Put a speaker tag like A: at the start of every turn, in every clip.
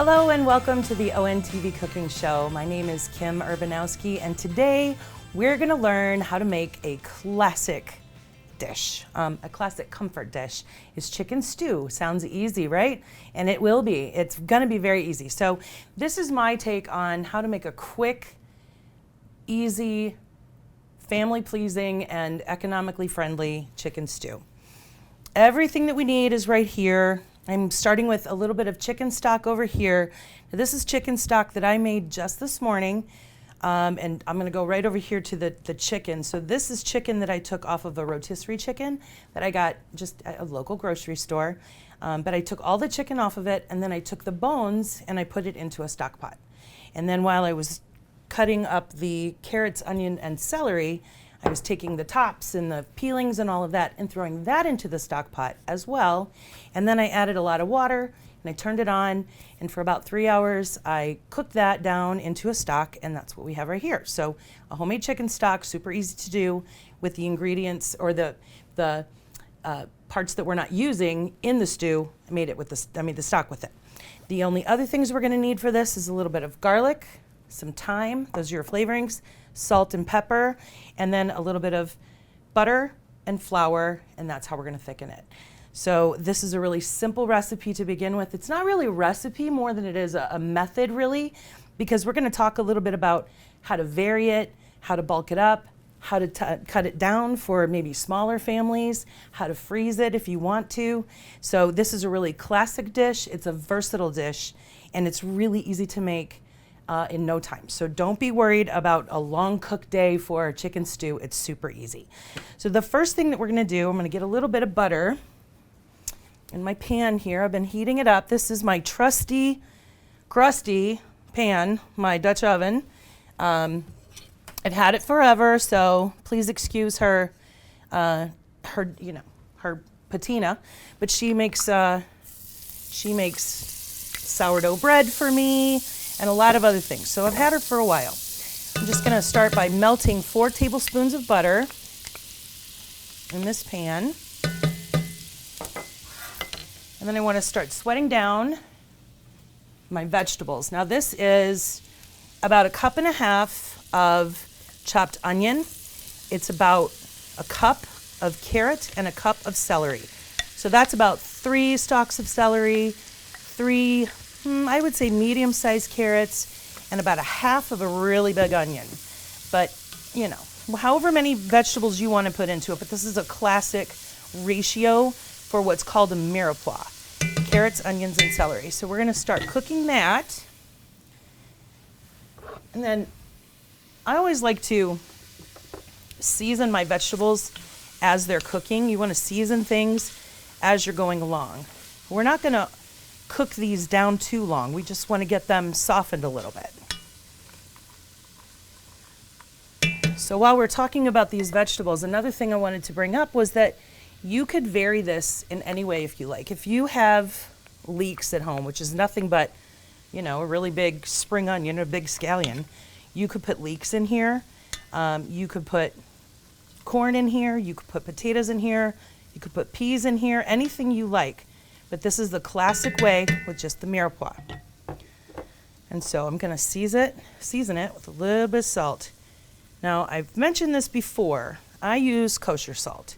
A: Hello and welcome to the ONTV cooking show. My name is Kim Urbanowski and today we're going to learn how to make a classic dish. A classic comfort dish is chicken stew. Sounds easy, right? And it will be. It's going to be very easy. So this is my take on how to make a quick, easy, family-pleasing, and economically friendly chicken stew. Everything that we need is right here. I'm starting with a little bit of chicken stock over here. Now, this is chicken stock that I made just this morning, and I'm going to go right over here to the chicken. So this is chicken that I took off of a rotisserie chicken that I got just at a local grocery store. But I took all the chicken off of it, and then I took the bones and I put it into a stock pot. And then while I was cutting up the carrots, onion, and celery, I was taking the tops and the peelings and all of that and throwing that into the stock pot as well. And then I added a lot of water and I turned it on, and for about 3 hours I cooked that down into a stock, and that's what we have right here. So a homemade chicken stock, super easy to do with the ingredients or the parts that we're not using in the stew. I made the stock with it. The only other things we're going to need for this is a little bit of garlic, some thyme, those are your flavorings, salt and pepper, and then a little bit of butter and flour, and that's how we're going to thicken it. So this is a really simple recipe to begin with. It's not really a recipe more than it is a method, really, because we're going to talk a little bit about how to vary it, how to bulk it up, how to cut it down for maybe smaller families, how to freeze it if you want to. So this is a really classic dish. It's a versatile dish, and it's really easy to make in no time. So don't be worried about a long cook day for a chicken stew. It's super easy. So the first thing that we're going to do, I'm going to get a little bit of butter in my pan here. I've been heating it up. This is my trusty, crusty pan, my Dutch oven. I've had it forever, so please excuse her patina, but she makes sourdough bread for me and a lot of other things. So I've had her for a while. I'm just going to start by melting 4 tablespoons of butter in this pan. And then I want to start sweating down my vegetables. Now this is about 1.5 cups of chopped onion. It's about 1 cup of carrot and 1 cup of celery. So that's about 3 stalks of celery, 3 I would say medium-sized carrots, and about 1/2 of a really big onion. But, you know, however many vegetables you want to put into it, but this is a classic ratio for what's called a mirepoix: carrots, onions, and celery. So we're going to start cooking that. And then I always like to season my vegetables as they're cooking. You want to season things as you're going along. We're not going to cook these down too long. We just want to get them softened a little bit. So while we're talking about these vegetables, another thing I wanted to bring up was that you could vary this in any way if you like. If you have leeks at home, which is nothing but, you know, a really big spring onion, a big scallion, you could put leeks in here. You could put corn in here. You could put potatoes in here. You could put peas in here, anything you like. But this is the classic way with just the mirepoix. And so I'm going to season it with a little bit of salt. Now, I've mentioned this before. I use kosher salt.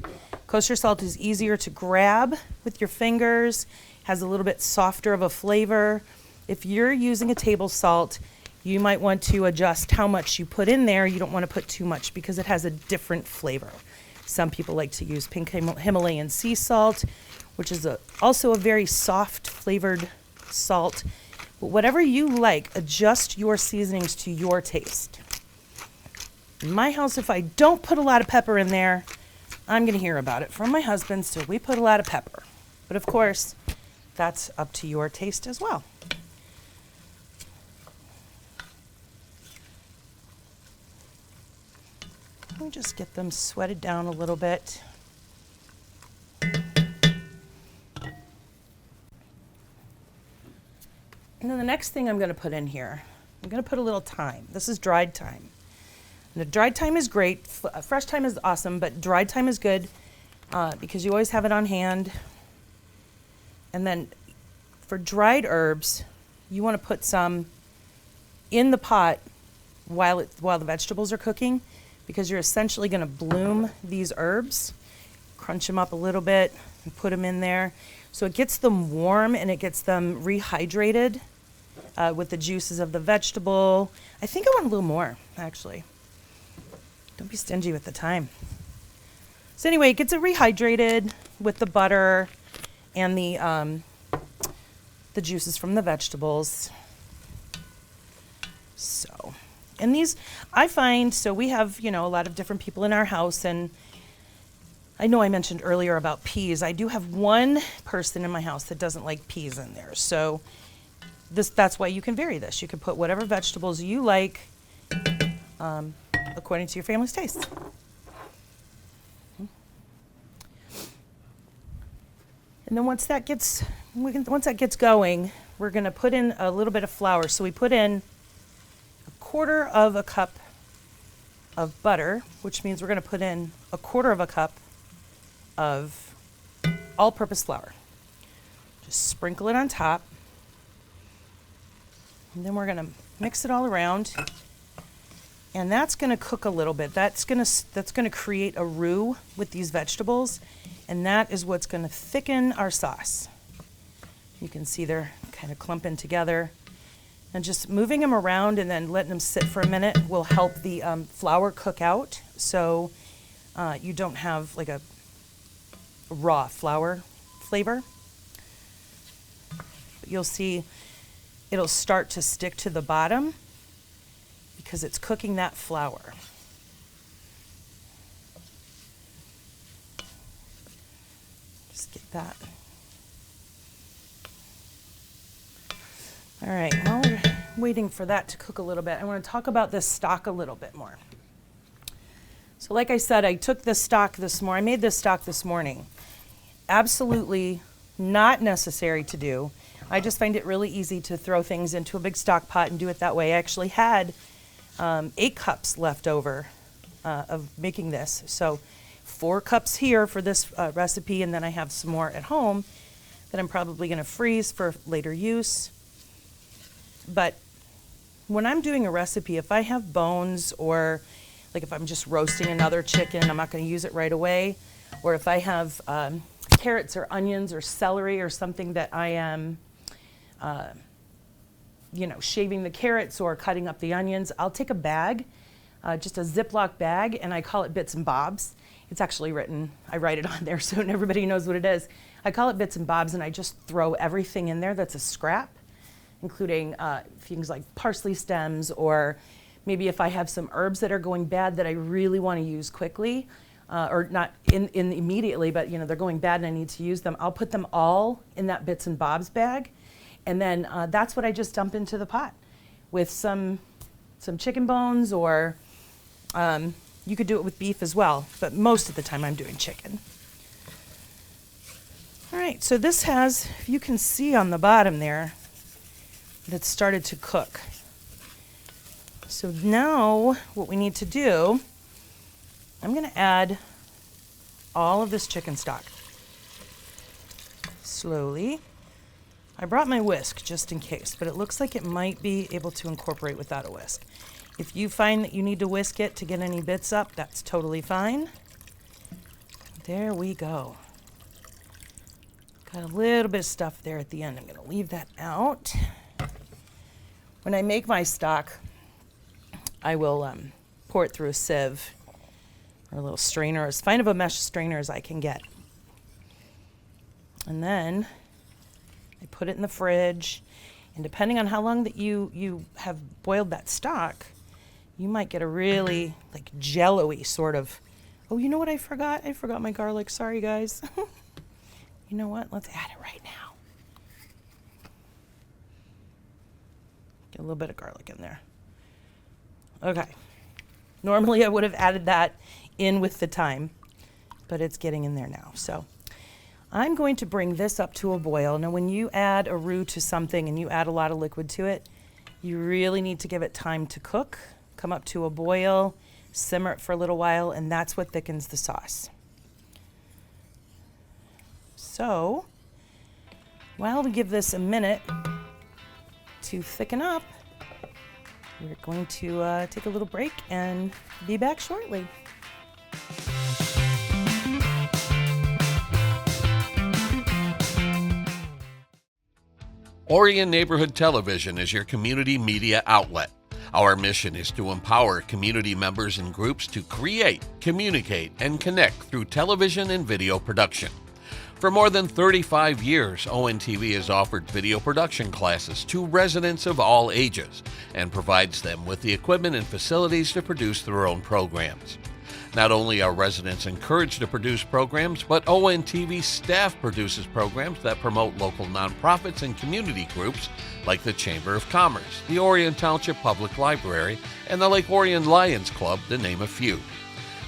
A: Kosher salt is easier to grab with your fingers, has a little bit softer of a flavor. If you're using a table salt, you might want to adjust how much you put in there. You don't want to put too much because it has a different flavor. Some people like to use pink Himalayan sea salt, which is also a very soft flavored salt. But whatever you like, adjust your seasonings to your taste. In my house, if I don't put a lot of pepper in there, I'm going to hear about it from my husband, so we put a lot of pepper. But of course, that's up to your taste as well. Let me just get them sweated down a little bit. And then the next thing I'm going to put in here, I'm going to put a little thyme. This is dried thyme. And the dried thyme is great. Fresh thyme is awesome, but dried thyme is good because you always have it on hand. And then for dried herbs, you want to put some in the pot while the vegetables are cooking, because you're essentially going to bloom these herbs, crunch them up a little bit and put them in there. So it gets them warm and it gets them rehydrated with the juices of the vegetable. I think I want a little more, actually. Don't be stingy with the time. So anyway, it gets it rehydrated with the butter and the juices from the vegetables. So, and these, I find, so we have, a lot of different people in our house, and I know I mentioned earlier about peas. I do have one person in my house that doesn't like peas in there. So that's why you can vary this. You can put whatever vegetables you like according to your family's taste. And then once that gets going, we're going to put in a little bit of flour. So we put in 1/4 of a cup of butter, which means we're going to put in 1/4 of a cup of all-purpose flour. Just sprinkle it on top. And then we're going to mix it all around. And that's going to cook a little bit. That's going to create a roux with these vegetables, and that is what's going to thicken our sauce. You can see they're kind of clumping together. And just moving them around and then letting them sit for a minute will help the flour cook out, so you don't have like a raw flour flavor. But you'll see it'll start to stick to the bottom because it's cooking that flour. Just get that. All right, while we're waiting for that to cook a little bit, I want to talk about this stock a little bit more. So like I said, I took this stock this morning. I made this stock this morning. Absolutely not necessary to do. I just find it really easy to throw things into a big stock pot and do it that way. I actually had 8 cups left over of making this. So 4 cups here for this recipe, and then I have some more at home that I'm probably going to freeze for later use. But when I'm doing a recipe, if I have bones, or like if I'm just roasting another chicken, I'm not going to use it right away, or if I have carrots or onions or celery or something that I am shaving the carrots or cutting up the onions, I'll take a bag, just a Ziploc bag, and I call it Bits and Bobs. It's actually written, I write it on there so everybody knows what it is. I call it Bits and Bobs, and I just throw everything in there that's a scrap, including things like parsley stems, or maybe if I have some herbs that are going bad that I really want to use quickly, or not in immediately, but they're going bad and I need to use them, I'll put them all in that Bits and Bobs bag. And then that's what I just dump into the pot with some chicken bones, or you could do it with beef as well, but most of the time I'm doing chicken. All right, so this has, if you can see on the bottom there, that started to cook. So now what we need to do, I'm going to add all of this chicken stock slowly. I brought my whisk just in case, but it looks like it might be able to incorporate without a whisk. If you find that you need to whisk it to get any bits up, that's totally fine. There we go. Got a little bit of stuff there at the end. I'm going to leave that out. When I make my stock, I will pour it through a sieve or a little strainer, as fine of a mesh strainer as I can get. And then I put it in the fridge, and depending on how long that you have boiled that stock, you might get a really like jello-y sort of, oh, you know what I forgot? I forgot my garlic. Sorry, guys. You know what? Let's add it right now. Get a little bit of garlic in there. Okay. Normally I would have added that in with the thyme, but it's getting in there now. So I'm going to bring this up to a boil. Now, when you add a roux to something and you add a lot of liquid to it, you really need to give it time to cook, come up to a boil, simmer it for a little while, and that's what thickens the sauce. So while we give this a minute to thicken up, we're going to take a little break and be back shortly.
B: Orion Neighborhood Television is your community media outlet. Our mission is to empower community members and groups to create, communicate, and connect through television and video production. For more than 35 years, ONTV has offered video production classes to residents of all ages and provides them with the equipment and facilities to produce their own programs. Not only are residents encouraged to produce programs, but ONTV staff produces programs that promote local nonprofits and community groups like the Chamber of Commerce, the Orion Township Public Library, and the Lake Orion Lions Club, to name a few.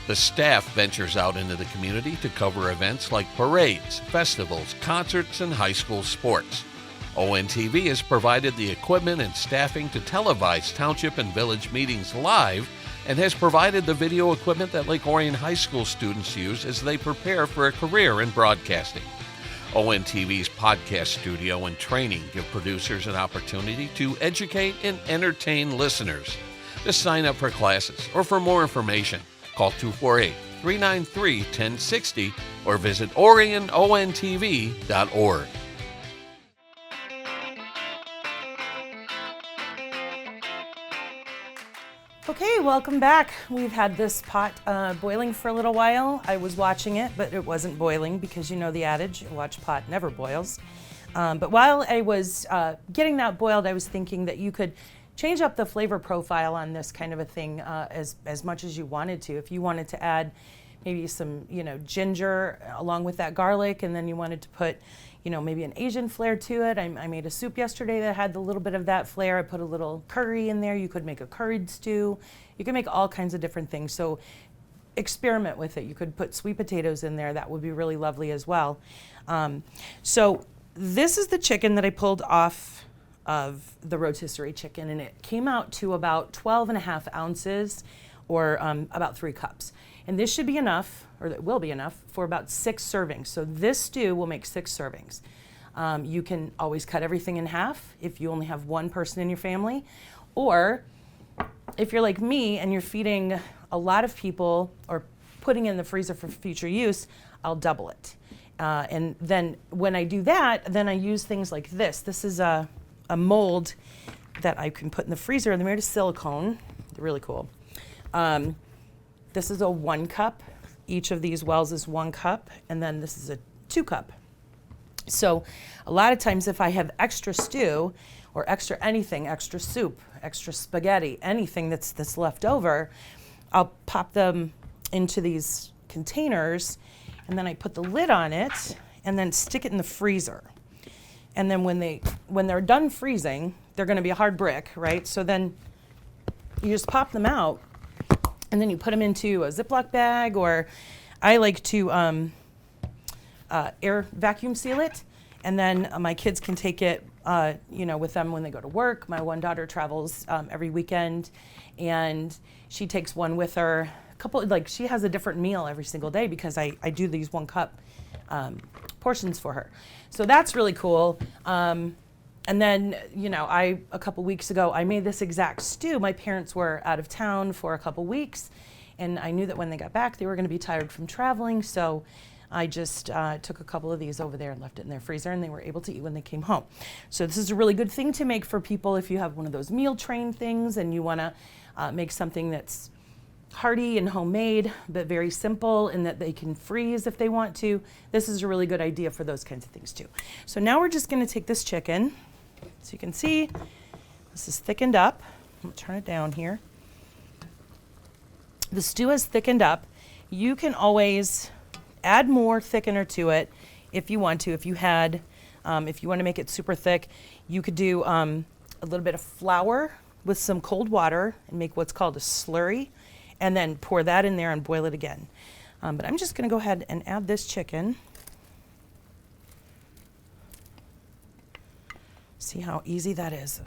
B: The staff ventures out into the community to cover events like parades, festivals, concerts, and high school sports. ONTV has provided the equipment and staffing to televise township and village meetings live and has provided the video equipment that Lake Orion High School students use as they prepare for a career in broadcasting. ONTV's podcast studio and training give producers an opportunity to educate and entertain listeners. To sign up for classes or for more information, call 248-393-1060 or visit orionontv.org.
A: Okay, welcome back. We've had this pot boiling for a little while. I was watching it, but it wasn't boiling because you know the adage, watch pot never boils. But while I was getting that boiled, I was thinking that you could change up the flavor profile on this kind of a thing as much as you wanted to. If you wanted to add maybe some, ginger along with that garlic, and then you wanted to put, maybe an Asian flair to it. I made a soup yesterday that had a little bit of that flair. I put a little curry in there. You could make a curried stew. You can make all kinds of different things. So experiment with it. You could put sweet potatoes in there. That would be really lovely as well. So this is the chicken that I pulled off of the rotisserie chicken, and it came out to about 12 and a half ounces, or about 3 cups. And this should be enough, or it will be enough, for about 6 servings. So this stew will make 6 servings. You can always cut everything in half if you only have one person in your family. Or if you're like me and you're feeding a lot of people or putting in the freezer for future use, I'll double it. And then when I do that, then I use things like this. This is a mold that I can put in the freezer, and they're made of silicone. They're really cool. This is a 1 cup. Each of these wells is 1 cup, and then this is a 2 cup. So a lot of times if I have extra stew or extra anything, extra soup, extra spaghetti, anything that's left over, I'll pop them into these containers, and then I put the lid on it and then stick it in the freezer. And then when they're done freezing, they're going to be a hard brick, right? So then you just pop them out, and then you put them into a Ziploc bag, or I like to air vacuum seal it, and then my kids can take it, with them when they go to work. My one daughter travels every weekend, and she takes one with her. She has a different meal every single day because I do these 1 cup portions for her. So that's really cool. And then, a couple weeks ago, I made this exact stew. My parents were out of town for a couple weeks, and I knew that when they got back, they were going to be tired from traveling. So I just took a couple of these over there and left it in their freezer, and they were able to eat when they came home. So this is a really good thing to make for people if you have one of those meal train things and you want to make something that's hearty and homemade, but very simple, and that they can freeze if they want to. This is a really good idea for those kinds of things too. So now we're just going to take this chicken. So you can see this is thickened up. I'm going to turn it down here. The stew is thickened up. You can always add more thickener to it if you want to. If you want to make it super thick, you could do a little bit of flour with some cold water and make what's called a slurry, and then pour that in there and boil it again. But I'm just going to go ahead and add this chicken. See how easy that is.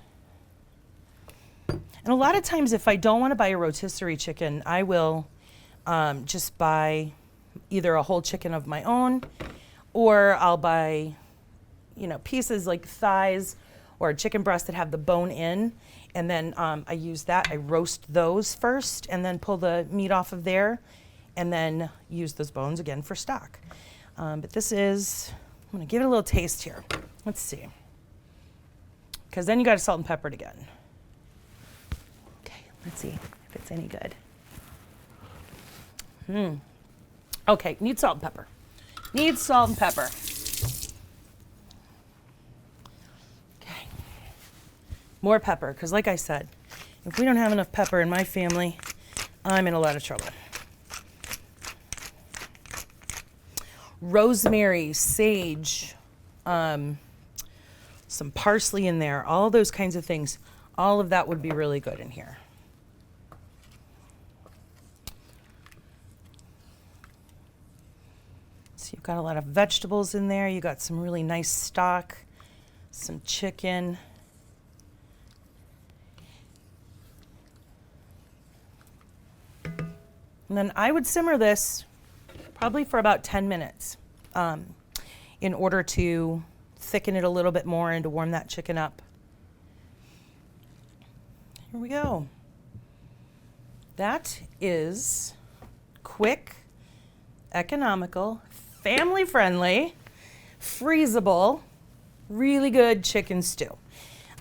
A: And a lot of times if I don't want to buy a rotisserie chicken, I will just buy either a whole chicken of my own, or I'll buy, pieces like thighs or chicken breasts that have the bone in, and then I use that. I roast those first and then pull the meat off of there, and then use those bones again for stock. But this is, I'm gonna give it a little taste here. Let's see. Because then you gotta salt and pepper it again. Okay, let's see if it's any good. Okay, need salt and pepper. Need salt and pepper. Okay. More pepper, because like I said, if we don't have enough pepper in my family, I'm in a lot of trouble. Rosemary, sage, some parsley in there, all those kinds of things. All of that would be really good in here. So you've got a lot of vegetables in there. You got some really nice stock, some chicken. And then I would simmer this probably for about 10 minutes in order to thicken it a little bit more and to warm that chicken up. Here we go. That is quick, economical, family-friendly, freezable, really good chicken stew.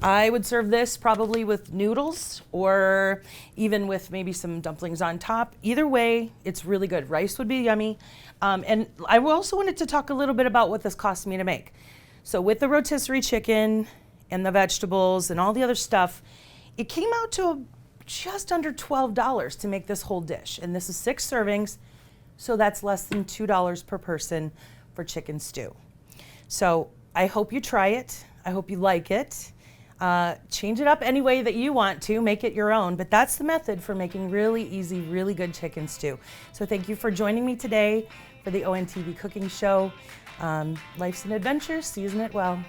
A: I would serve this probably with noodles or even with maybe some dumplings on top. Either way, it's really good. Rice would be yummy. And I also wanted to talk a little bit about what this cost me to make. So with the rotisserie chicken and the vegetables and all the other stuff, it came out to just under $12 to make this whole dish. And this is 6 servings, so that's less than $2 per person for chicken stew. So I hope you try it. I hope you like it. Change it up any way that you want to, make it your own, but that's the method for making really easy, really good chicken stew. So thank you for joining me today for the ONTV cooking show. Life's an adventure, season it well.